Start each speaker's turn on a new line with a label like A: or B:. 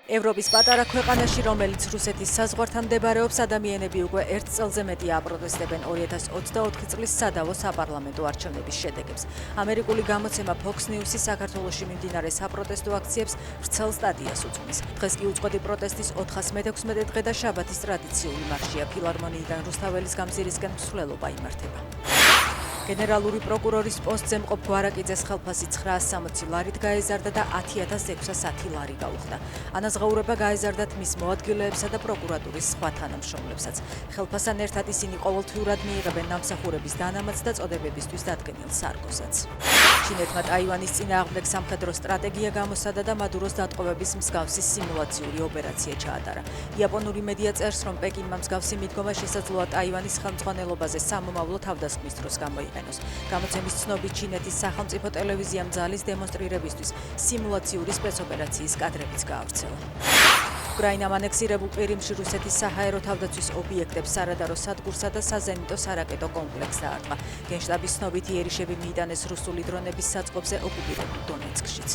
A: ევროპის პატარა ქვეყანაში, რომელიც რუსეთის საზღვართან მდებარეობს, ადამიანები უკვე 1 წელზე მეტი აპროტესტებენ 2024 წლის სადავო საპარლამენტო არჩევნების შედეგებს. ამერიკული გამოცემა Fox News-ი საქართველოში მიმდინარე საპროტესტო აქციებს ვრცელ სტატიას უძღვნის. დღეს კი უწყვეტი პროტესტის 416 დღე და შაბათის ტრადიციული მარშია ფილარმონიიდან რუსთაველის გამზირისკენ მსვლელობა იმართება. გენერალური პროკურორის პოსტზე მყოფ გვარაკიძეს ხელფასი 960 ლარით გაეზარდა და 10,610 ლარი გაუხდა. ანაზღაურება გაეზარდათ მის მოადგილეებსა და პროკურატურის სხვა თანამშრომლებსაც. ხელფასთან ერთად ისინი ყოველთვიურად მიიღებენ ნამსახურების დანამატს და წოდებებისთვის დადგენილ სარგოსაც. ჩინეთმა ტაივანის წინააღმდეგ სამხედრო სტრატეგია გამოსადა და მადუროს დატყვევების მსგავსი სიმულაციური ოპერაცია ჩაატარა. იაპონური მედია წერს, რომ პეკინმა მსგავსი მიდგომა შესაძლოა ტაივანის ხელმძღვანელობაზე სამომავლო თავდასხმის დროს გამოიყენოს. გამოცემის ცნობით, ჩინეთის სახელმწიფო ტელევიზიამ ძალის დემონსტრირებისთვის სიმულაციური სპეცოპერაციის კადრებიც გაავრცელა. უკრაინამ ანექსირებულ ყირიმში რუსეთის საჰაერო თავდაცვის ობიექტებს სარადარო სადგურსა და საზენიტო სარაკეტო კომპლექსს დაარტყა. გენშტაბის ცნობით, იერიშები მიიტანეს რუსული დრონების საწყობზე ოკუპირებულ დონეცკშიც.